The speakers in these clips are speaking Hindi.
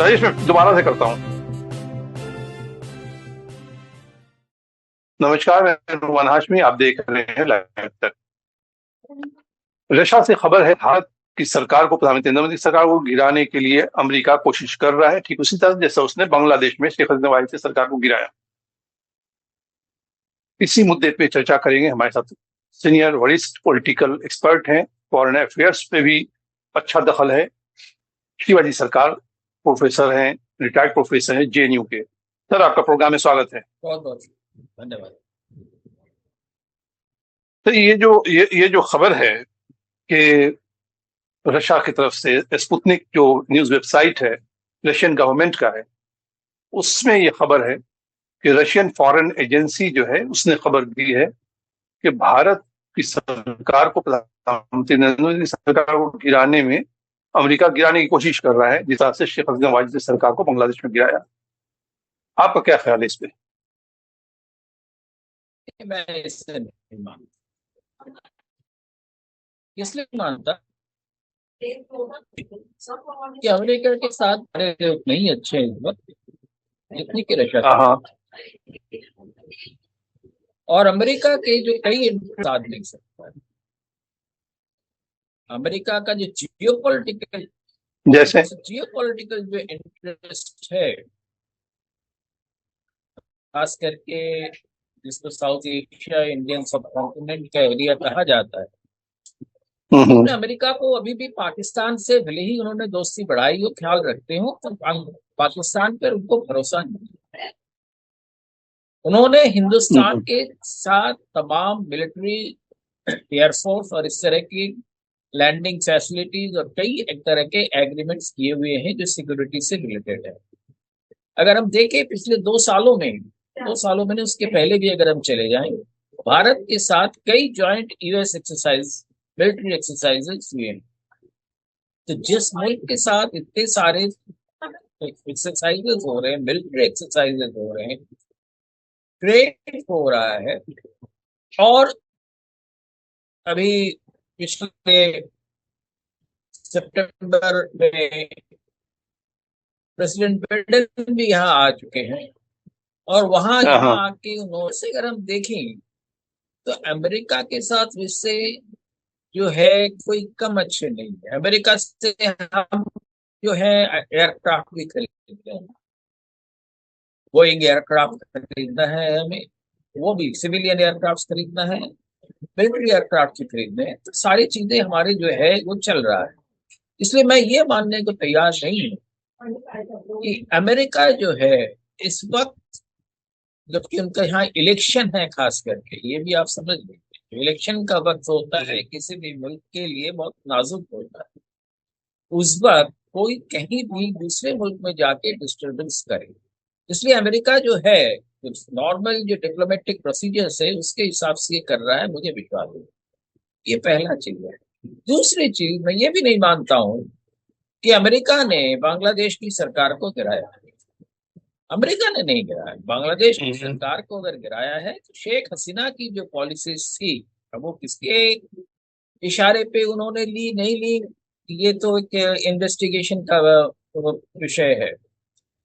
राजेश, मैं दोबारा से करता हूँ। नमस्कार, मैं रुमान हाशमी, आप देख रहे हैं लाइव तक। रशिया से खबर है, भारत की सरकार को, प्रधानमंत्री नरेंद्र मोदी सरकार को गिराने के लिए अमेरिका कोशिश कर रहा है, ठीक उसी तरह जैसा उसने बांग्लादेश में शेख हसीना वाजपेयी सरकार को गिराया। इसी मुद्दे पे चर्चा करेंगे। हमारे साथ सीनियर वरिष्ठ पॉलिटिकल एक्सपर्ट हैं, फॉरेन अफेयर्स पे भी अच्छा दखल है, शिवाजी सरकार प्रोफेसर हैं, रिटायर्ड प्रोफेसर हैं जेएनयू के। सर, आपका प्रोग्राम में स्वागत है। बहुत बहुत धन्यवाद। तो ये जो खबर है कि रशिया की तरफ से स्पुतनिक जो न्यूज वेबसाइट है, रशियन गवर्नमेंट का है, उसमें ये खबर है कि रशियन फॉरेन एजेंसी जो है उसने खबर दी है कि भारत की सरकार को, प्रधानमंत्री नरेंद्र मोदी सरकार को गिराने में अमेरिका गिराने की कोशिश कर रहा है, जिस तरह से शेख हसीना वाजपेयी सरकार को बांग्लादेश में गिराया। आपका क्या ख्याल है इस पे? मैं इसे नहीं मानता। इसलिए मानता कि अमेरिका के साथ हमारे लोग नहीं अच्छे हैं इस वक्त, जितनी कि रशिया के हाँ, और अमेरिका के जो कई साथ नहीं सकता है। अमेरिका का जो जियोपॉलिटिकल जैसे जो इंटरेस्ट है, खास करके जिसको साउथ एशिया इंडियन सब कॉन्टिनेंट का एरिया कहा जाता है, उन्होंने अमेरिका को अभी भी पाकिस्तान से भले ही उन्होंने दोस्ती बढ़ाई हो, ख्याल रखते हो, तो पाकिस्तान पर उनको भरोसा नहीं। उन्होंने हिंदुस्तान के साथ तमाम मिलिट्री, एयरफोर्स और इस तरह की लैंडिंग फैसिलिटीज और कई एक तरह के एग्रीमेंट्स किए हुए हैं जो सिक्योरिटी से रिलेटेड है। अगर हम देखें पिछले 2 सालों में उसके पहले भी अगर हम चले जाएं, भारत के साथ कई joint US exercise, military exercises हुए हैं। तो जिस मुल्क के साथ इतने सारे एक्सरसाइजेस हो रहे हैं, मिलिट्री एक्सरसाइजेस हो रहे हैं, ट्रेड हो रहा है, और अभी पिछले सितंबर में प्रेसिडेंट बाइडेन भी यहाँ आ चुके हैं, और वहां यहाँ आके उन्होंने से अगर हम देखें तो अमेरिका के साथ रिश्ते जो है कोई कम अच्छे नहीं है। अमेरिका से हम जो है एयरक्राफ्ट भी खरीदते हैं, बोइंग एयरक्राफ्ट खरीदना है हमें, वो भी सिविलियन एयरक्राफ्ट खरीदना है, मिलिट्री एयरक्राफ्ट खरीदने हैं, तो सारी चीजें हमारे जो है वो चल रहा है। इसलिए मैं ये मानने को तैयार नहीं हूँ कि अमेरिका जो है इस वक्त, जबकि उनका यहाँ इलेक्शन है, खास करके ये भी आप समझ लीजिए, इलेक्शन का वक्त होता है किसी भी मुल्क के लिए बहुत नाजुक होता है। उस वक्त कोई कहीं भी दूसरे मुल्क में जाके डिस्टर्बेंस करे, इसलिए अमेरिका जो है नॉर्मल जो डिप्लोमेटिक प्रोसीजर्स है उसके हिसाब से ये कर रहा है, मुझे विश्वास है। ये पहला चीज है। दूसरी चीज, मैं ये भी नहीं मानता हूँ कि अमेरिका ने बांग्लादेश की सरकार को गिराया। अमेरिका ने नहीं गिराया, बांग्लादेश की सरकार को अगर गिराया है तो शेख हसीना की जो पॉलिसीज थी, अब वो किसके इशारे पे उन्होंने ली नहीं ली, ये तो एक इन्वेस्टिगेशन का विषय है।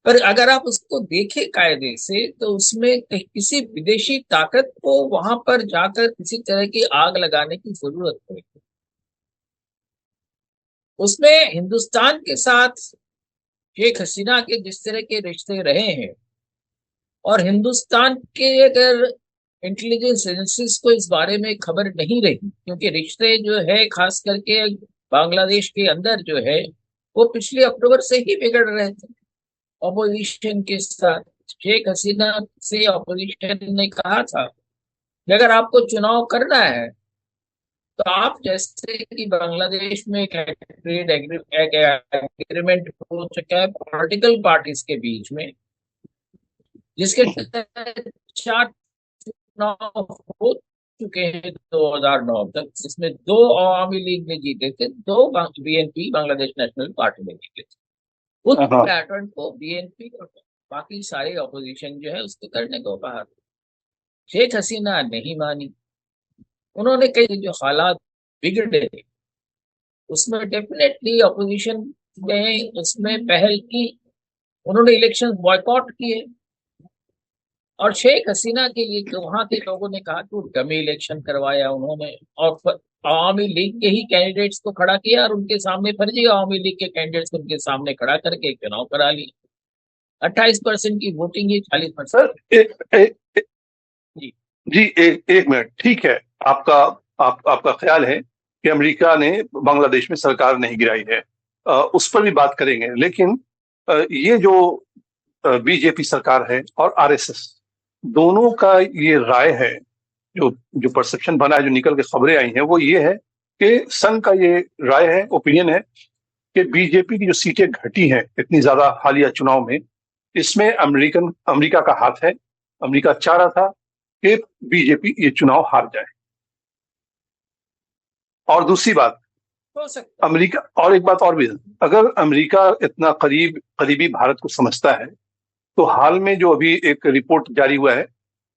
पर अगर आप उसको देखें कायदे से, तो उसमें किसी विदेशी ताकत को वहां पर जाकर किसी तरह की आग लगाने की जरूरत नहीं। उसमें हिंदुस्तान के साथ शेख हसीना के जिस तरह के रिश्ते रहे हैं, और हिंदुस्तान के अगर इंटेलिजेंस एजेंसीज को इस बारे में खबर नहीं रही, क्योंकि रिश्ते जो है खास करके बांग्लादेश के अंदर जो है वो पिछले अक्टूबर से ही बिगड़ रहे थे ऑपोजिशन के साथ। शेख हसीना से ऑपोजिशन ने कहा था कि अगर आपको चुनाव करना है तो आप, जैसे कि बांग्लादेश में एक ट्रेड एग्रीमेंट हो चुका है पॉलिटिकल पार्टीज के बीच में, जिसके तहत 4 चुनाव हो चुके हैं 2009 तक, जिसमें 2 अवामी लीग ने जीते थे, 2 बीएनपी बांग्लादेश नेशनल पार्टी ने जीते थे। उस पैटर्न को बीएनपी और बाकी सारे ऑपोजिशन जो है उसको करने को कहा। शेख हसीना नहीं मानी, उन्होंने कई जो हालात बिगड़े उसमें डेफिनेटली ऑपोजिशन ने उसमें पहल की, उन्होंने इलेक्शन बॉयकॉट किए। और शेख हसीना के लिए तो वहां के लोगों ने कहा कि वो डमी इलेक्शन करवाया उन्होंने, और आवामी लीग के ही कैंडिडेट्स को खड़ा किया और उनके सामने फर्जी आवामी लीग के कैंडिडेट्स को उनके सामने खड़ा करके चुनाव करा लिए। 28% की वोटिंग ही 40%। सर जी जी, एक मिनट, ठीक है। आपका आपका ख्याल है कि अमेरिका ने बांग्लादेश में सरकार नहीं गिराई है, उस पर भी बात करेंगे। लेकिन ये जो बीजेपी सरकार है और आरएसएस, दोनों का ये राय है, जो जो परसेप्शन बना है, जो निकल के खबरें आई हैं, वो ये है कि संघ का ये राय है, ओपिनियन है, कि बीजेपी की जो सीटें घटी हैं इतनी ज्यादा हालिया चुनाव में, इसमें अमेरिका का हाथ है। अमेरिका चाह रहा था कि बीजेपी ये चुनाव हार जाए। और दूसरी बात, हो सकता अमेरिका, और एक बात और भी है, अगर अमेरिका इतना करीबी भारत को समझता है, तो हाल में जो अभी एक रिपोर्ट जारी हुआ है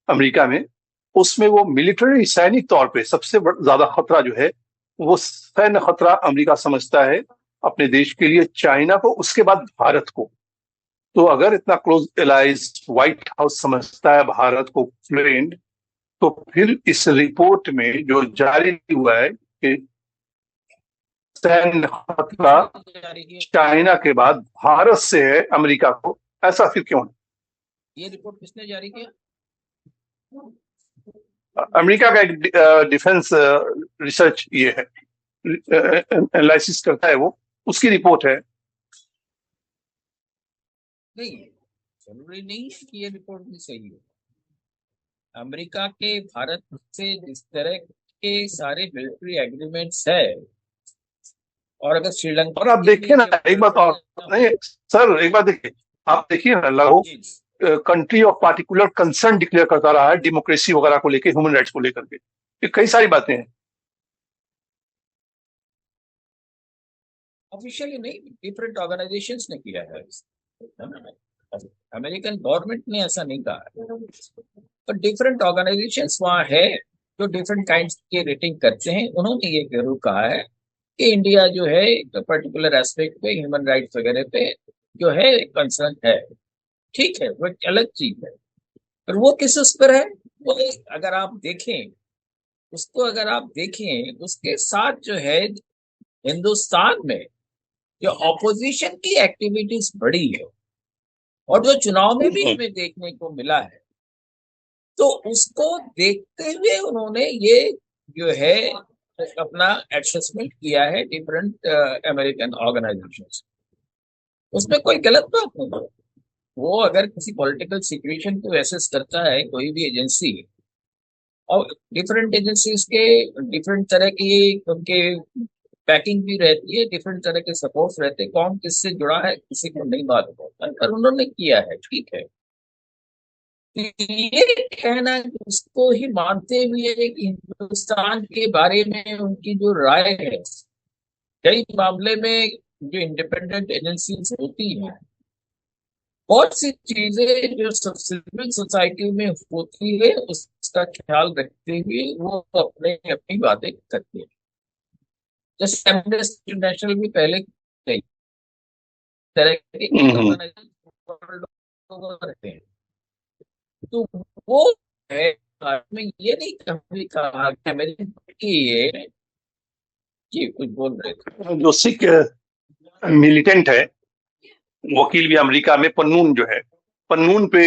अमेरिका में, उसमें वो मिलिट्री सैनिक तौर पे सबसे ज्यादा खतरा जो है, वो सैन्य खतरा अमेरिका समझता है अपने देश के लिए चाइना को, उसके बाद भारत को। तो अगर इतना क्लोज एलाइज व्हाइट हाउस समझता है भारत को फ्रेंड, तो फिर इस रिपोर्ट में जो जारी हुआ है कि सैन्य खतरा है। चाइना के बाद भारत से है अमेरिका को, ऐसा फिर क्यों है? ये रिपोर्ट किसने जारी किया? अमेरिका का एक डिफेंस रिसर्च ये है, एनालिसिस करता है वो, उसकी रिपोर्ट है। नहीं, जरूरी नहीं है कि ये रिपोर्ट भी सही हो। अमेरिका के भारत से जिस तरह के सारे मिलिट्री एग्रीमेंट्स है, और अगर श्रीलंका और आप देखिए ना, एक बात और, नहीं सर, एक बात देखिए, आप देखिए ना, लागू country of particular concern declare करता रहा है डेमोक्रेसी वगैरह को लेकर, ह्यूमन राइट्स को लेकर के, ये कई सारी बातें हैं। ऑफिशियली नहीं, डिफरेंट ऑर्गेनाइजेशंस ने किया है। अमेरिकन गवर्नमेंट ने ऐसा नहीं कहा है, पर डिफरेंट ऑर्गेनाइजेशंस वहाँ है जो डिफरेंट काइंड की रेटिंग करते हैं। उन्होंने ये जरूर कहा है कि इंडिया जो है पर्टिकुलर एस्पेक्ट पे, ह्यूमन राइट्स वगैरह पे जो है कंसर्न है। ठीक है, वो एक अलग चीज है, पर वो किस उस पर है? वो अगर आप देखें उसको, अगर आप देखें उसके साथ जो है हिंदुस्तान में जो ऑपोजिशन की एक्टिविटीज बढ़ी है, और जो चुनाव में भी हमें देखने को मिला है, तो उसको देखते हुए उन्होंने ये जो है अपना एडजस्टमेंट किया है डिफरेंट अमेरिकन ऑर्गेनाइजेशंस। उसमें कोई गलत बात नहीं है। वो अगर किसी पॉलिटिकल सिचुएशन को एसेस करता है कोई भी एजेंसी, और डिफरेंट एजेंसीज के डिफरेंट तरह की उनके पैकिंग भी रहती है, डिफरेंट तरह के सपोर्ट्स रहते हैं, कौन किससे जुड़ा है किसी को नहीं मालूम होता है, पर उन्होंने किया है, ठीक है। ये कहना कि उसको ही मानते हुए कि हिंदुस्तान के बारे में उनकी जो राय है, कई मामले में जो इंडिपेंडेंट एजेंसीज होती हैं, बहुत सी चीजें जो सिविल सोसाइटी में होती है उसका ख्याल रखते हुए वो अपने अपनी बातें करते हैं। जैसे एमनेस्टी इंटरनेशनल भी पहले कई तरह के रहते हैं, तो वो है, में ये नहीं कभी कहा कि अमेरिकन की ये जी कुछ बोल रहे थे। जो सिख मिलिटेंट है, वकील भी अमेरिका में, पन्नून जो है, पन्नून पे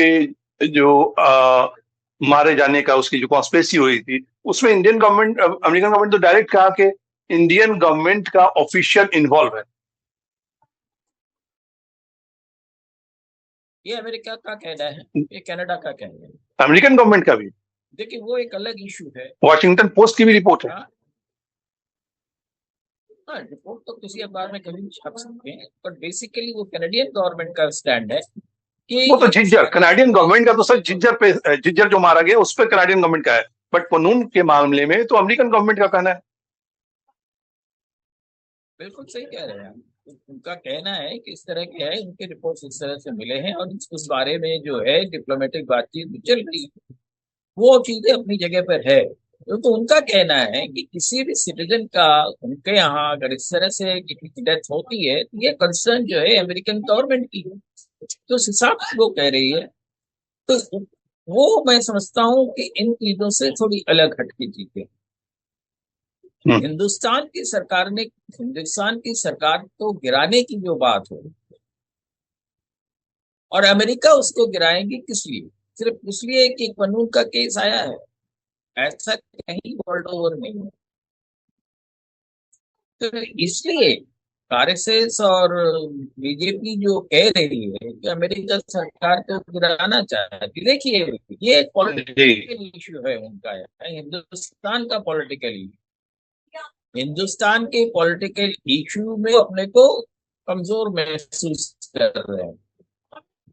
जो मारे जाने का उसकी जो कॉन्स्पिरेसी हुई थी, उसमें इंडियन गवर्नमेंट, अमेरिकन गवर्नमेंट तो डायरेक्ट कहा कि इंडियन गवर्नमेंट का ऑफिशियल इन्वॉल्व है। ये अमेरिका का कहना है, ये कनाडा का कहना है, अमेरिकन गवर्नमेंट का भी। देखिए वो एक अलग इशू है। वॉशिंगटन पोस्ट की भी रिपोर्ट है। हाँ, रिपोर्ट तो किसी अखबार में कभी भी छाप सकते हैं, पर बेसिकली वो कैनेडियन गवर्नमेंट का स्टैंड है कि वो तो झिज्जर, कनाडियन गवर्नमेंट का तो सर झिज्जर पे, झिज्जर जो मारा गया उस पर कनाडियन गवर्नमेंट का है, बट पन्नून के मामले में तो अमेरिकन गवर्नमेंट का कहना है। बिल्कुल सही कह रहे हैं आप। उनका कहना है कि इस तरह के है, उनके रिपोर्ट्स इस तरह से मिले हैं, और उस बारे में जो है डिप्लोमेटिक बातचीत चल रही है, वो चीजें अपनी जगह पर है। तो उनका कहना है कि किसी भी सिटीजन का उनके यहाँ अगर इस तरह से किसी की डेथ होती है, तो ये कंसर्न जो है अमेरिकन गवर्नमेंट की है। तो उस हिसाब से वो कह रही है। तो वो मैं समझता हूँ कि इन चीजों से थोड़ी अलग हटके चीजें। हिंदुस्तान की सरकार को गिराने की जो बात हो, और अमेरिका उसको गिराएंगे किस लिए? सिर्फ इसलिए कि कानून का केस आया है? ऐसा कहीं वर्ल्ड ओवर नहीं है। तो इसलिए आरएसएस और बीजेपी जो कह रही है कि अमेरिका सरकार को गिराना चाहती है, देखिए ये एक जी। पॉलिटिकल इश्यू है उनका, है हिंदुस्तान का पॉलिटिकल इशू। हिंदुस्तान के पॉलिटिकल इशू में अपने को कमजोर महसूस कर रहे हैं,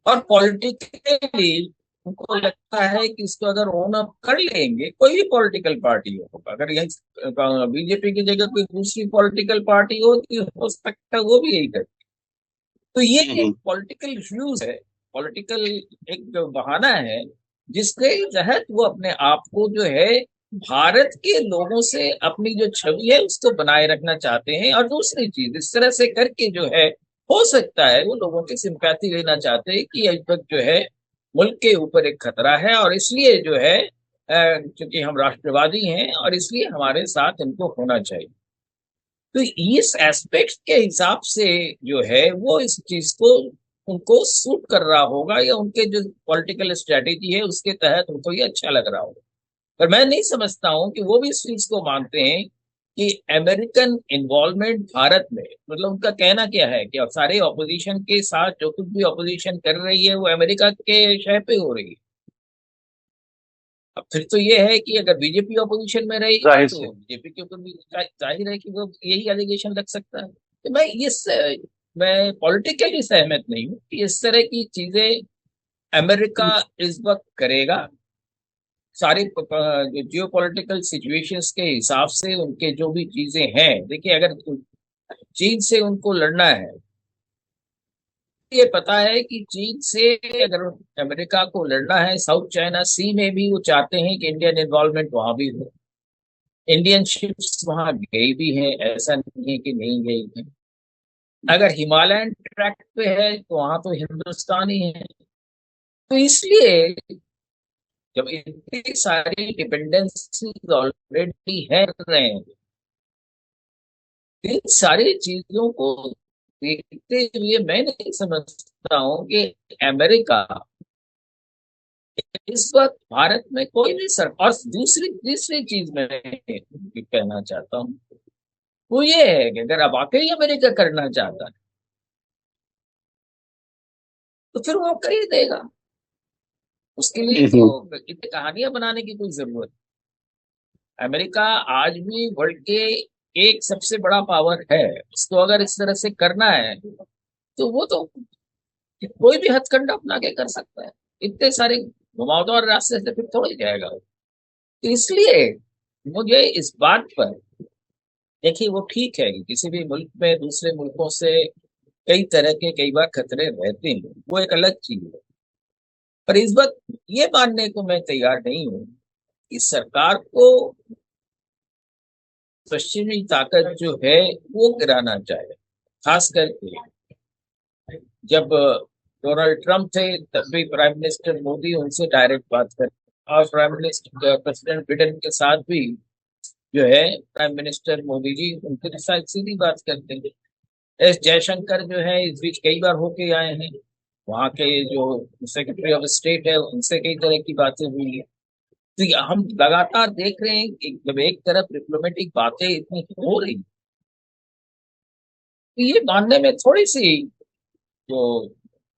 और पॉलिटिकली उनको लगता है कि इसको अगर ओन अप कर लेंगे, कोई भी पॉलिटिकल पार्टी हो, अगर यही बीजेपी की जगह कोई दूसरी पॉलिटिकल पार्टी होती हो सकता है वो भी यही करे। तो ये एक पॉलिटिकल इश्यूज है, पॉलिटिकल एक बहाना है जिसके तहत वो अपने आप को जो है भारत के लोगों से अपनी जो छवि है उसको बनाए रखना चाहते हैं। और दूसरी चीज, इस तरह से करके जो है हो सकता है वो लोगों की सिंपैथी लेना चाहते हैं कि अब तक जो है मुल्क के ऊपर एक खतरा है, और इसलिए जो है क्योंकि हम राष्ट्रवादी हैं और इसलिए हमारे साथ इनको होना चाहिए। तो इस एस्पेक्ट के हिसाब से जो है वो इस चीज को उनको सूट कर रहा होगा, या उनके जो पॉलिटिकल स्ट्रेटेजी है उसके तहत उनको ये अच्छा लग रहा होगा। पर मैं नहीं समझता हूं कि वो भी इस चीज को मानते हैं कि अमेरिकन इन्वॉल्वमेंट भारत में, मतलब उनका कहना क्या है कि अब सारे ऑपोजिशन के साथ जो कुछ भी ऑपोजिशन कर रही है वो अमेरिका के शह पे हो रही है। अब फिर तो ये है कि अगर बीजेपी ऑपोजिशन में रहेगी जाहिर से। तो बीजेपी के ऊपर भी जाहिर है कि वो यही एलिगेशन लग सकता है। तो मैं पॉलिटिकली सहमत नहीं हूँ कि इस तरह की चीजें अमेरिका इस वक्त करेगा। सारी जियो पॉलिटिकल सिचुएशंस के हिसाब से उनके जो भी चीजें हैं, देखिए अगर चीन से उनको लड़ना है, ये पता है कि चीन से अगर अमेरिका को लड़ना है, साउथ चाइना सी में भी वो चाहते हैं कि इंडियन इन्वॉल्वमेंट वहां भी हो। इंडियन शिप्स वहां गई भी हैं, ऐसा नहीं है कि नहीं गई है। अगर हिमालयन ट्रैक पे है तो वहां तो हिंदुस्तान ही है। तो इसलिए जब इतनी सारी डिपेंडेंसीज ऑलरेडी है रहे हैं, इन सारी चीजों को देखते हुए मैं नहीं समझता हूँ कि अमेरिका इस वक्त भारत में कोई भी सर। और दूसरी तीसरी चीज मैं कहना चाहता हूँ वो ये है कि अगर अब वाकई अमेरिका करना चाहता है तो फिर वो कर ही देगा। उसके लिए तो इतनी कहानियां बनाने की कोई जरूरत नहीं। अमेरिका आज भी वर्ल्ड के एक सबसे बड़ा पावर है। उसको अगर इस तरह से करना है तो वो तो कोई भी हथकंडा अपना के कर सकता है। इतने सारे घुमावदार रास्ते से फिर थोड़ा ही जाएगा। तो इसलिए मुझे इस बात पर, देखिए वो ठीक है कि किसी भी मुल्क में दूसरे मुल्कों से कई तरह के कई बार खतरे रहते हैं, वो एक अलग चीज है। पर इस वक्त ये मानने को मैं तैयार नहीं हूँ कि सरकार को पश्चिमी ताकत जो है वो गिराना चाहे। खास करके जब डोनाल्ड ट्रंप थे तब भी प्राइम मिनिस्टर मोदी उनसे डायरेक्ट बात करते, और प्राइम मिनिस्टर प्रेसिडेंट बिडेन के साथ भी जो है प्राइम मिनिस्टर मोदी जी उनके साथ सीधी बात करते हैं। एस जयशंकर जो है इस बीच कई बार होके आए हैं, वहाँ के जो सेक्रेटरी ऑफ स्टेट है उनसे कई तरह की बातें हुई है। तो हम लगातार देख रहे हैं कि जब एक तरफ डिप्लोमेटिक बातें इतनी हो रही, तो ये मानने में थोड़ी सी जो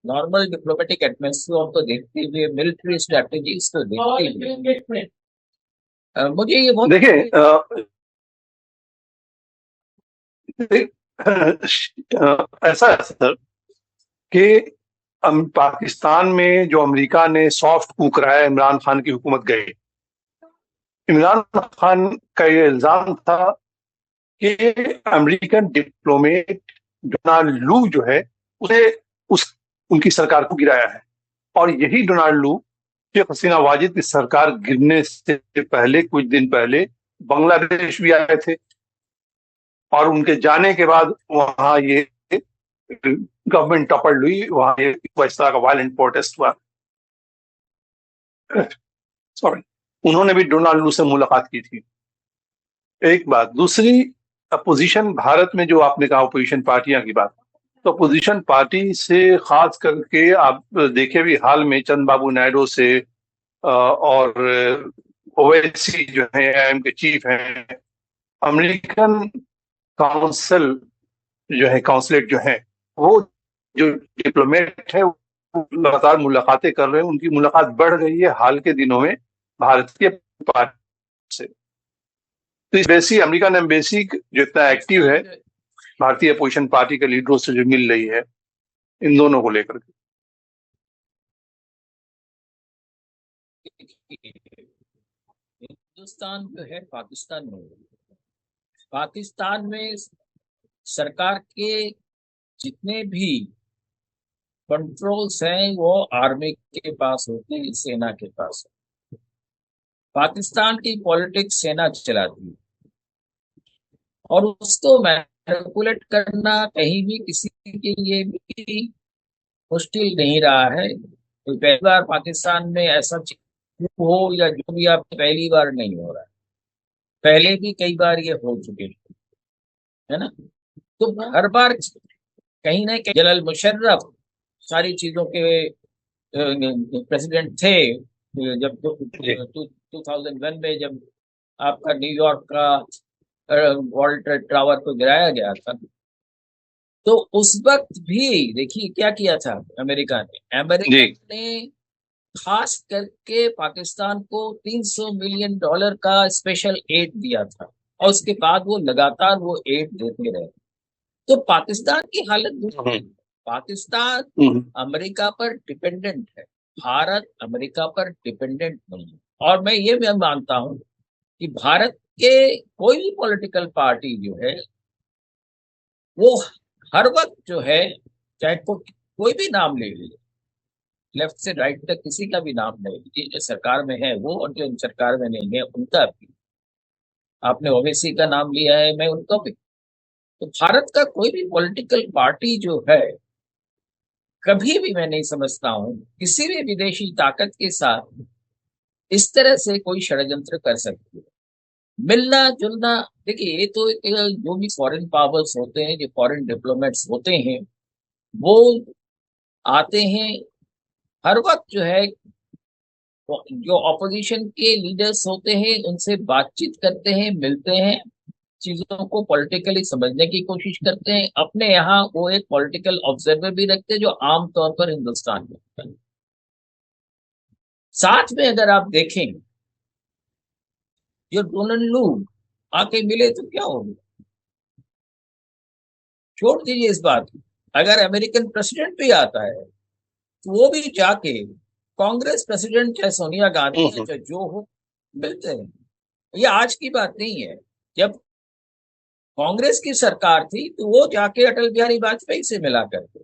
नॉर्मल डिप्लोमेटिक एटमॉस्फेयर को देखते हुए, मिलिट्री स्ट्रेटेजीज को देखते हुए मुझे ये बहुत देखिए ऐसा है सर कि पाकिस्तान में जो अमेरिका ने सॉफ्ट कू कराया, इमरान खान की हुकूमत गई। इमरान खान का ये इल्जाम था कि अमेरिकन डिप्लोमेट डोनाल्ड लू जो है उसे उस उनकी सरकार को गिराया है। और यही डोनाल्ड लू शेख हसीना वाजिद की सरकार गिरने से पहले कुछ दिन पहले बांग्लादेश भी आए थे, और उनके जाने के बाद वहां ये गवर्नमेंट टॉपर्ड हुई, वहां इस तरह का वायलेंट प्रोटेस्ट हुआ। सॉरी, उन्होंने भी डोनाल्ड लू से मुलाकात की थी। एक बात। दूसरी, अपोजिशन भारत में जो आपने कहा अपोजिशन पार्टियां की बात, तो अपोजिशन पार्टी से खास करके आप देखे भी हाल में चंद्रबाबू नायडू से और ओवैसी जो है एआईएम के चीफ हैं, अमेरिकन काउंसिल जो है, काउंसलेट जो है, वो जो डिप्लोमेट है वो लगातार मुलाकातें कर रहे हैं। उनकी मुलाकात बढ़ गई है हाल के दिनों में भारत के पार्टी से। तो इस वैसी अमेरिकन एम्बेसी जो इतना एक्टिव है भारतीय अपोजिशन पार्टी के लीडरों से जो मिल रही है इन दोनों को लेकर के। हिंदुस्तान जो है पाकिस्तान में सरकार के जितने भी कंट्रोल्स हैं वो आर्मी के पास होते हैं, सेना के पास। पाकिस्तान की पॉलिटिक्स सेना चलाती है और उसको मैनिपुलेट करना कहीं भी किसी के लिए भी मुश्किल नहीं रहा है। तो पहली बार पाकिस्तान में ऐसा हो या जो भी, आप पहली बार नहीं हो रहा है, पहले भी कई बार ये हो चुके हैं, है ना। तो हर बार कहीं ना कहीं जनरल मुशर्रफ सारी चीजों के प्रेसिडेंट थे। जब 2001 में जब आपका न्यूयॉर्क का वर्ल्ड ट्रेड टावर को गिराया गया था, तो उस वक्त भी देखिए क्या किया था अमेरिका ने खास करके पाकिस्तान को $300 मिलियन का स्पेशल एड दिया था, और उसके बाद वो लगातार वो एड देते रहे। तो पाकिस्तान की हालत दूसरी। पाकिस्तान अमेरिका पर डिपेंडेंट है, भारत अमेरिका पर डिपेंडेंट नहीं है। और मैं ये भी मानता हूं कि भारत के कोई भी पॉलिटिकल पार्टी जो है वो हर वक्त जो है, चाहे कोई भी नाम ले लीजिए, लेफ्ट से राइट तक किसी का भी नाम ले लीजिए, जो सरकार में है वो और जो सरकार में नहीं है उनका भी। आपने ओवैसी का नाम लिया है, मैं उनका भी। तो भारत का कोई भी पॉलिटिकल पार्टी जो है, कभी भी मैं नहीं समझता हूं किसी भी विदेशी ताकत के साथ इस तरह से कोई षड्यंत्र कर सकती है। मिलना जुलना, देखिए ये तो जो भी फॉरेन पावर्स होते हैं, जो फॉरेन डिप्लोमेट्स होते हैं, वो आते हैं हर वक्त जो है, जो ऑपोजिशन के लीडर्स होते हैं उनसे बातचीत करते हैं, मिलते हैं, चीजों को पॉलिटिकली समझने की कोशिश करते हैं। अपने यहाँ वो एक पॉलिटिकल ऑब्जर्वर भी रखते हैं जो आमतौर पर हिंदुस्तान में होता है। साथ में अगर आप देखें, जो डोनाल्ड लू आके मिले तो क्या होगा, छोड़ दीजिए इस बात को। अगर अमेरिकन प्रेसिडेंट भी आता है तो वो भी जाके कांग्रेस प्रेसिडेंट चाहे सोनिया गांधी है चाहे जो हो, मिलते हैं। ये आज की बात नहीं है। जब कांग्रेस की सरकार थी तो वो जाके अटल बिहारी वाजपेयी से मिला करते।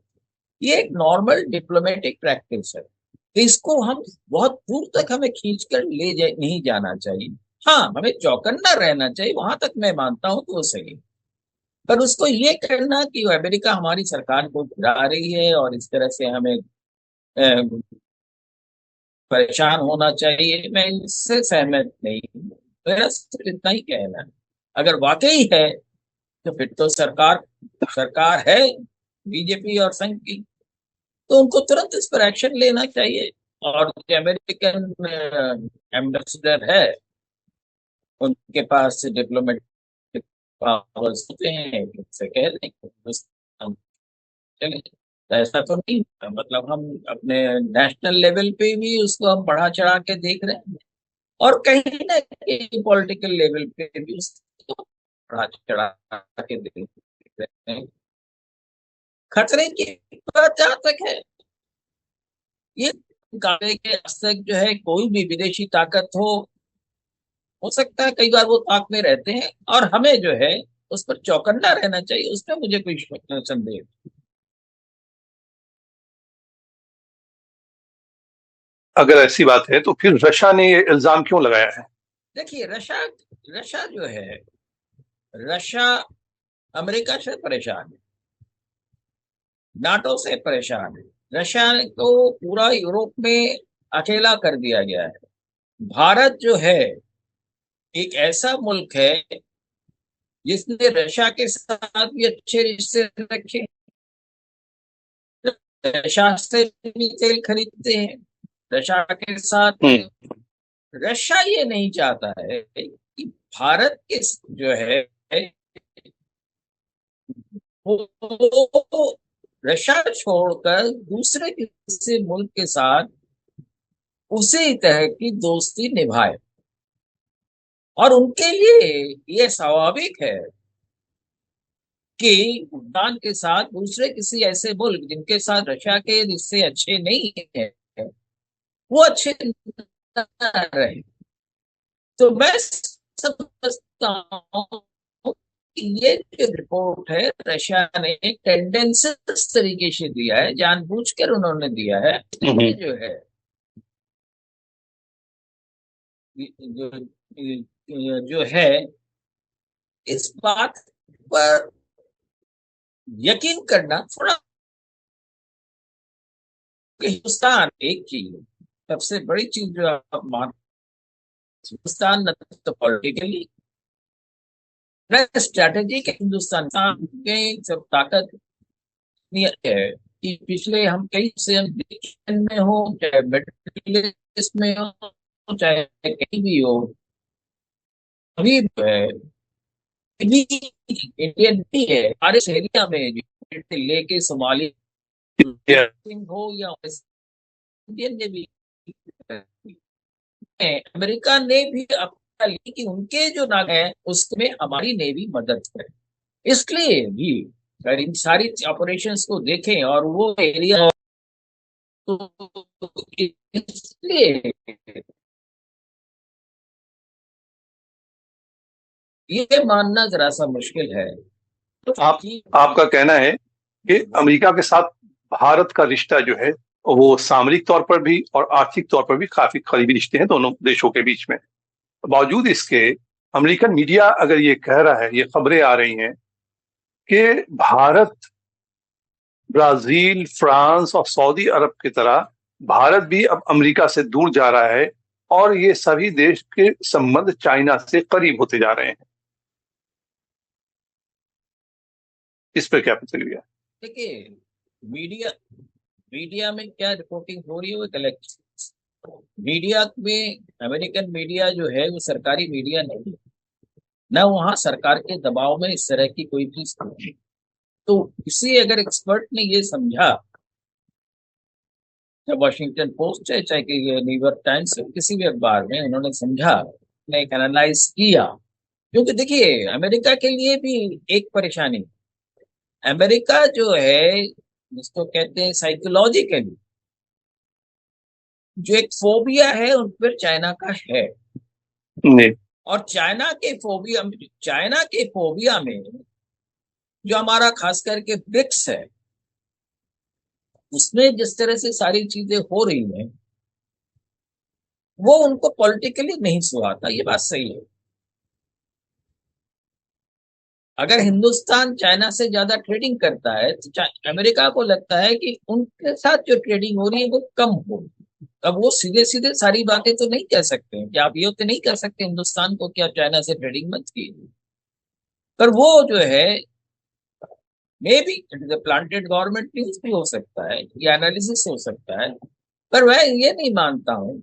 ये एक नॉर्मल डिप्लोमेटिक प्रैक्टिस है। तो इसको हम बहुत दूर तक हमें खींचकर नहीं जाना चाहिए। हाँ, हमें चौकन्ना रहना चाहिए, वहां तक मैं मानता हूं कि वो सही। पर उसको ये कहना कि अमेरिका हमारी सरकार को गिरा रही है और इस तरह से हमें परेशान होना चाहिए, मैं इससे सहमत नहीं हूं। मेरा सिर्फ इतना ही कहना है, अगर वाकई है तो फिर तो सरकार सरकार है बीजेपी और संघ की, तो उनको तुरंत इस पर एक्शन लेना चाहिए। और जो अमेरिकन एम्बेसडर है उनके पास डिप्लोमेटिक पावर्स होते हैं, उनसे कह दें चले। ऐसा तो नहीं, मतलब हम अपने नेशनल लेवल पे भी उसको हम बढ़ा चढ़ा के देख रहे हैं, और कहीं ना कहीं पॉलिटिकल लेवल पे भी उसको बढ़ा चढ़ा के देख रहे हैं। खतरे की बात जहां तक है, ये काले के हस्तक जो है, कोई भी विदेशी ताकत हो सकता है कई बार वो ताक में रहते हैं, और हमें जो है उस पर चौकन्ना रहना चाहिए, उसमें मुझे कोई संदेह। अगर ऐसी बात है तो फिर रशिया ने ये इल्जाम क्यों लगाया है? देखिए, रशिया जो है, रशिया अमेरिका से परेशान है। नाटो से परेशान है। रशिया को पूरा यूरोप में अकेला कर दिया गया है। भारत जो है एक ऐसा मुल्क है जिसने रशिया के साथ भी अच्छे रिश्ते रखे, रशिया से भी तेल खरीदते हैं रशिया के साथ। रशिया ये नहीं चाहता है कि भारत के जो है वो रशिया छोड़कर दूसरे किसी मुल्क के साथ उसी तरह की दोस्ती निभाए। और उनके लिए ये स्वाभाविक है कि भूटान के साथ दूसरे किसी ऐसे मुल्क जिनके साथ रशिया के रिश्ते अच्छे नहीं है वो अच्छे न रहे। तो मैं समझता हूँ कि ये जो रिपोर्ट है रशिया ने टेंडेंसीज तरीके से दिया है, जानबूझकर उन्होंने दिया है। ये जो है जो है इस बात पर यकीन करना थोड़ा, हिंदुस्तान एक चीज सबसे बड़ी चीज जो आप मान, हिंदुस्तान न तो पॉलिटिकली न स्ट्रैटेजिक, हिंदुस्तान के सब ताकत है कि पिछले हम कई से हम में हो चाहे मिडिल ईस्ट में हो चाहे कहीं भी हो, अभी है इंडियन भी है हमारे एरिया में लेके सोमाली हो या इंडियन ने भी, अमेरिका ने भी अपना ली कि उनके जो नाग है उसमें हमारी नेवी मदद करे। इसलिए भी अगर इन सारी ऑपरेशंस को देखें और वो एरिया, तो इसलिए ये मानना जरा सा मुश्किल है। आपका कहना है कि अमेरिका के साथ भारत का रिश्ता जो है वो सामरिक तौर पर भी और आर्थिक तौर पर भी काफी करीबी रिश्ते हैं दोनों देशों के बीच में। बावजूद इसके अमेरिकन मीडिया अगर ये कह रहा है, ये खबरें आ रही हैं कि भारत ब्राजील, फ्रांस और सऊदी अरब की तरह भारत भी अब अमेरिका से दूर जा रहा है और ये सभी देश के संबंध चाइना से करीब होते जा रहे हैं। इस पर क्या प्रतिक्रिया? देखिए, मीडिया मीडिया में क्या रिपोर्टिंग हो रही है वो गलत। मीडिया में अमेरिकन मीडिया जो है वो सरकारी मीडिया नहीं, न वहां सरकार के दबाव में इस तरह की कोई चीज नहीं। तो किसी अगर एक्सपर्ट ने ये समझा, चाहे वॉशिंगटन पोस्ट है चाहे न्यूयॉर्क टाइम्स है, किसी भी अखबार में उन्होंने समझा, ने एक एनालाइज किया, क्योंकि देखिए अमेरिका के लिए भी एक परेशानी, अमेरिका जो है जिसको कहते हैं साइकोलॉजिकली जो एक फोबिया है उन पर चाइना का है। नहीं। और चाइना के फोबिया में जो हमारा खास करके ब्रिक्स है उसमें जिस तरह से सारी चीजें हो रही हैं वो उनको पॉलिटिकली नहीं सुहाता, ये बात सही है। अगर हिंदुस्तान चाइना से ज्यादा ट्रेडिंग करता है तो अमेरिका को लगता है कि उनके साथ जो ट्रेडिंग हो रही है वो कम हो। अब वो सीधे सीधे सारी बातें तो नहीं कह सकते हैं कि आप ये तो नहीं कह सकते हिंदुस्तान को क्या चाइना से ट्रेडिंग मत कीजिए, पर वो जो है may be it is planted government news भी हो सकता है या एनालिसिस हो सकता है, पर मैं ये नहीं मानता हूं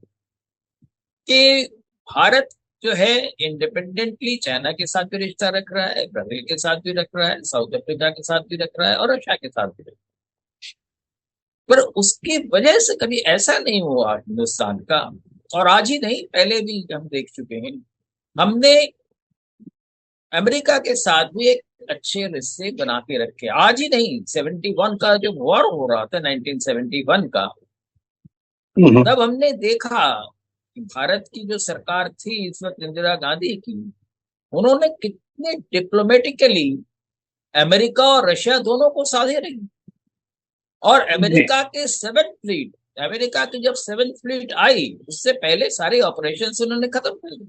कि भारत जो है इंडिपेंडेंटली चाइना के साथ भी रिश्ता रख रहा है, ब्राजील के साथ भी रख रहा है, साउथ अफ्रीका के साथ भी रख रहा है और रशिया के साथ भी रख रहा है, पर उसकी वजह से कभी ऐसा नहीं हुआ हिंदुस्तान का। और आज ही नहीं, पहले भी हम देख चुके हैं, हमने अमेरिका के साथ भी एक अच्छे रिश्ते बना के रखे। आज ही नहीं, 71 का जो वॉर हो रहा था 1971 का, तब हमने देखा कि भारत की जो सरकार थी इस वक्त इंदिरा गांधी की, उन्होंने कितने डिप्लोमेटिकली अमेरिका और रशिया दोनों को साधे रही। और अमेरिका की जब 7th फ्लीट आई उससे पहले सारे ऑपरेशन उन्होंने खत्म कर दिए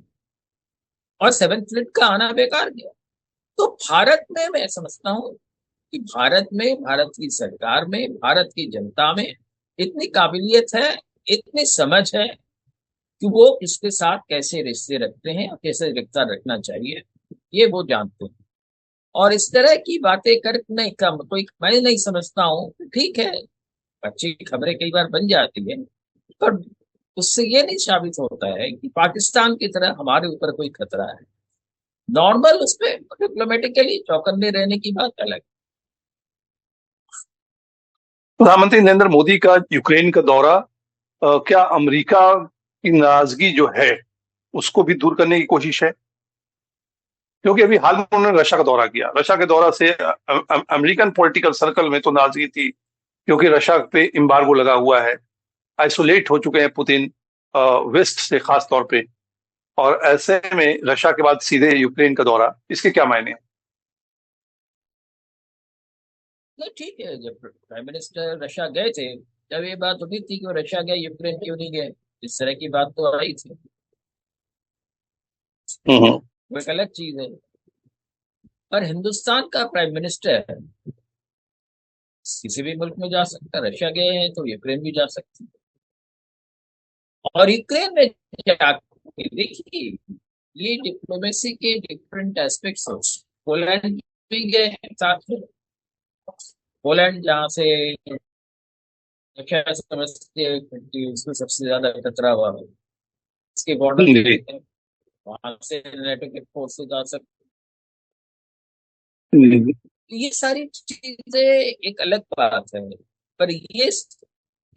और 7th फ्लीट का आना बेकार गया। तो भारत में मैं समझता हूं कि भारत में, भारत की सरकार में, भारत की जनता में इतनी काबिलियत है, इतनी समझ है कि वो इसके साथ कैसे रिश्ते रखते हैं और कैसे रिश्ता रखना चाहिए, ये वो जानते हैं। और इस तरह की बातें करने का कोई, मैं नहीं समझता हूँ। ठीक है, अच्छी खबरें कई बार बन जाती है, पर उससे ये नहीं साबित होता है कि पाकिस्तान की तरह हमारे ऊपर कोई खतरा है। नॉर्मल उस पर डिप्लोमेटिकली चौकन्ने रहने की बात अलग। प्रधानमंत्री नरेंद्र मोदी का यूक्रेन का दौरा क्या अमेरिका की नाराजगी जो है उसको भी दूर करने की कोशिश है? क्योंकि अभी हाल में उन्होंने रशिया का दौरा किया। रशिया के दौरा से अमेरिकन पॉलिटिकल सर्कल में तो नाराजगी थी, क्योंकि रशिया पे एम्बार्गो लगा हुआ है, आइसोलेट हो चुके हैं पुतिन वेस्ट से खास तौर पे। और ऐसे में रशिया के बाद सीधे यूक्रेन का दौरा, इसके क्या मायने हैं? नहीं, ठीक है, जब प्राइम मिनिस्टर रशिया गए थे, जब ये बात होती थी कि वो रशिया गए, यूक्रेन क्यों नहीं गए, इस तरह की बात तो आई थी। हम्म। वो एक अलग चीज है। पर हिंदुस्तान का प्राइम मिनिस्टर किसी भी मुल्क में जा सकता है। रशिया गए हैं तो यूक्रेन भी जा सकते हैं। और यूक्रेन में जाके देखिए, ये डिप्लोमेसी के डिफरेंट एस्पेक्ट्स। पोलैंड भी गए हैं साथ में। पोलैंड जहाँ से रशिया समझते हैं कि उसको सबसे ज्यादा खतरा हुआ है, इसके बॉर्डर जी। पे, वहां से नेटो के फोर्सेज आ सकते। जी। ये सारी चीजें एक अलग बात है। पर ये,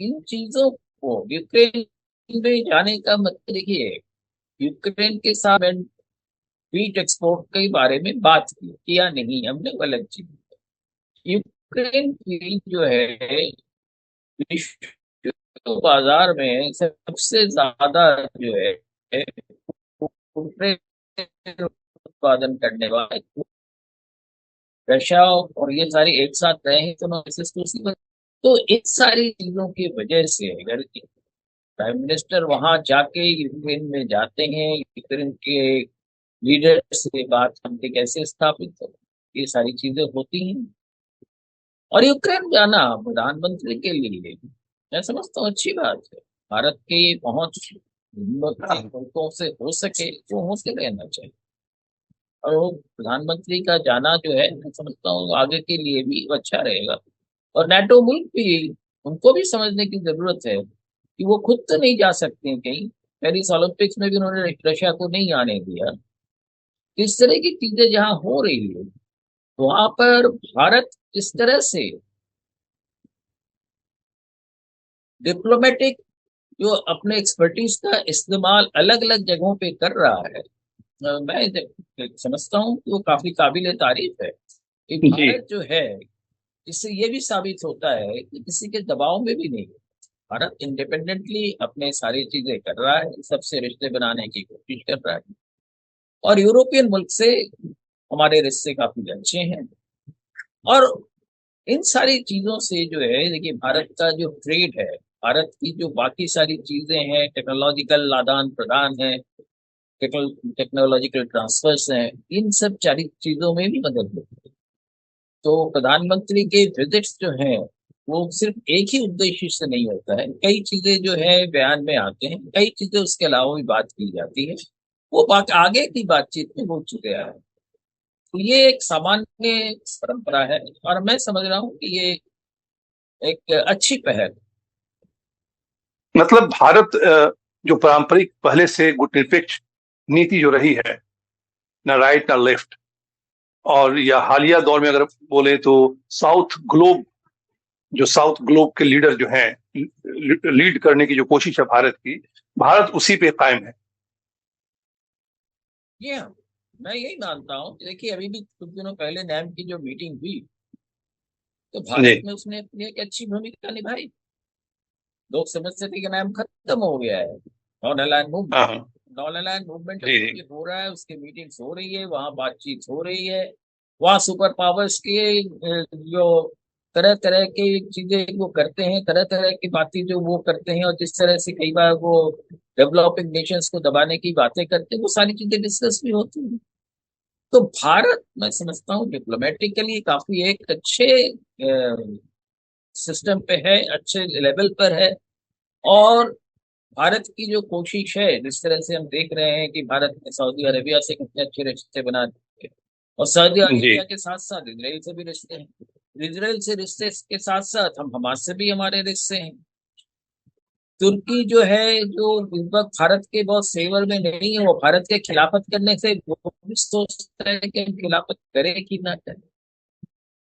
इन चीजों को यूक्रेन में जाने का मतलब देखिए, यूक्रेन के साथ व्हीट एक्सपोर्ट के बारे में बात की किया नहीं हमने, वो अलग चीज। यूक्रेन की जो है विश्व बाजार में सबसे ज्यादा जो है उत्पादन करने वाला रशिया, और ये सारी एक साथ रहे हैं तो तो इन सारी चीजों की वजह से अगर प्राइम मिनिस्टर वहां जाके यूक्रेन में जाते हैं, यूक्रेन के लीडर से बात करके कैसे स्थापित हो, ये सारी चीजें होती हैं। और यूक्रेन जाना प्रधानमंत्री के लिए मैं समझता हूँ अच्छी बात है। भारत की पहुंच मुल्कों से हो सके तो होते रहना चाहिए। और वो प्रधानमंत्री का जाना जो है, मैं समझता हूँ आगे के लिए भी वो अच्छा रहेगा। और नाटो मुल्क भी, उनको भी समझने की जरूरत है कि वो खुद तो नहीं जा सकते हैं कहीं। पेरिस ओलंपिक्स में भी उन्होंने रशिया को नहीं आने दिया। इस तरह की चीजें जहाँ हो रही है, वहां पर भारत इस तरह से डिप्लोमेटिक जो अपने एक्सपर्टीज का इस्तेमाल अलग अलग जगहों पे कर रहा है, समझता हूँ कि वो काफी काबिल तारीफ है कि जी। भारत जो है, इससे ये भी साबित होता है कि किसी के दबाव में भी नहीं है। भारत इंडिपेंडेंटली अपने सारी चीजें कर रहा है, सबसे रिश्ते बनाने की कोशिश कर रहा है। और यूरोपियन मुल्क से हमारे रिश्ते काफी अच्छे हैं। और इन सारी चीजों से जो है, देखिए भारत का जो ट्रेड है, भारत की जो बाकी सारी चीजें हैं, टेक्नोलॉजिकल आदान प्रदान है, टेक्नोलॉजिकल ट्रांसफर्स हैं, इन सब सारी चीजों में भी मदद होती है। तो प्रधानमंत्री के विजिट्स जो हैं, वो सिर्फ एक ही उद्देश्य से नहीं होता है। कई चीजें जो है बयान में आते हैं, कई चीजें उसके अलावा भी बात की जाती है, वो बात आगे की बातचीत में हो चुके हैं। तो ये एक सामान्य परंपरा है, और मैं समझ रहा हूँ कि ये एक अच्छी पहल। मतलब भारत जो पारंपरिक पहले से गुटनिरपेक्ष नीति जो रही है, ना राइट ना लेफ्ट, और या हालिया दौर में अगर बोले तो साउथ ग्लोब, जो साउथ ग्लोब के लीडर जो हैं, लीड करने की जो कोशिश है भारत की, भारत उसी पे कायम है। ये मैं यही मानता हूँ। देखिए, अभी भी कुछ दिनों पहले नैम की जो मीटिंग हुई, तो भारत जी। में उसने अपनी एक अच्छी भूमिका निभाई। लोग समझते थे कि नैम खत्म हो गया है। नॉन अलाइन मूवमेंट, हाँ हाँ। नॉन अलाइन मूवमेंट जी अभी जी। भी हो रहा है, उसकी मीटिंग्स हो रही है, वहां बातचीत हो रही है। वहाँ सुपर पावर्स के जो तरह तरह की चीजें वो करते हैं, तरह तरह की बातें जो वो करते हैं, और जिस तरह से कई बार वो डेवलपिंग नेशंस को दबाने की बातें करते हैं, वो सारी चीजें डिस्कस भी होती हैं। तो भारत मैं समझता हूँ डिप्लोमेटिकली काफी एक अच्छे सिस्टम पे है, अच्छे लेवल पर है। और भारत की जो कोशिश है, जिस तरह से हम देख रहे हैं कि भारत ने सऊदी अरेबिया से कितने अच्छे रिश्ते बना दिए, और सऊदी जी। अरेबिया के साथ साथ इसराइल से भी रिश्ते हैं। इसराइल से रिश्ते के साथ साथ हम हमास से भी हमारे रिश्ते हैं। तुर्की जो है, जो इस वक्त भारत के बहुत फेवर में नहीं है, वो भारत के खिलाफत करने से वो भी सोचता है कि हम खिलाफत करें कि ना करें।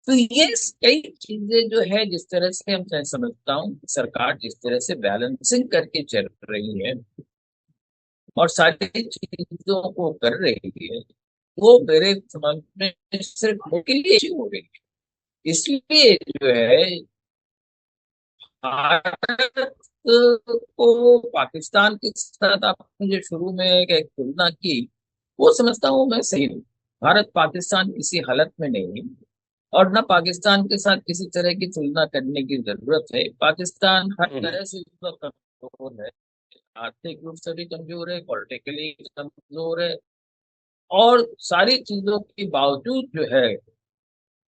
तो ये कई चीजें जो है, जिस तरह से हम मैं समझता हूँ सरकार जिस तरह से बैलेंसिंग करके चल रही है और सारी चीजों को कर रही है, वो मेरे समझ में सिर्फ उनके लिए अच्छी हो रही है। इसलिए जो है भारत को पाकिस्तान के साथ आपने जो शुरू में एक तुलना की, वो समझता हूँ मैं सही नहीं। भारत पाकिस्तान किसी हालत में नहीं है, और न पाकिस्तान के साथ किसी तरह की तुलना करने की जरूरत है। पाकिस्तान हर तरह से इस वक्त कमजोर है, आर्थिक रूप से भी कमजोर है, पॉलिटिकली कमजोर है, और सारी चीजों के बावजूद जो है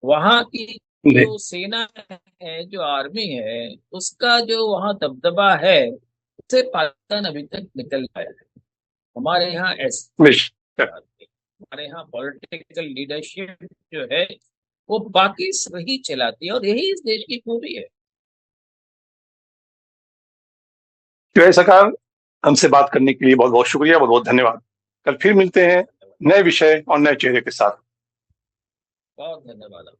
वहां की जी। जो सेना है, जो आर्मी है, उसका जो वहाँ दबदबा है, उससे पाकिस्तान अभी तक निकल पाया है। हमारे यहाँ ऐसी बेशक। बात नहीं। हमारे यहाँ पॉलिटिकल लीडरशिप जो है वो बाकी वही चलाती है, और यही इस देश की खूबी है। जय सरकार, हमसे बात करने के लिए बहुत बहुत शुक्रिया, बहुत बहुत धन्यवाद। कल फिर मिलते हैं नए विषय और नए चेहरे के साथ। बहुत धन्यवाद।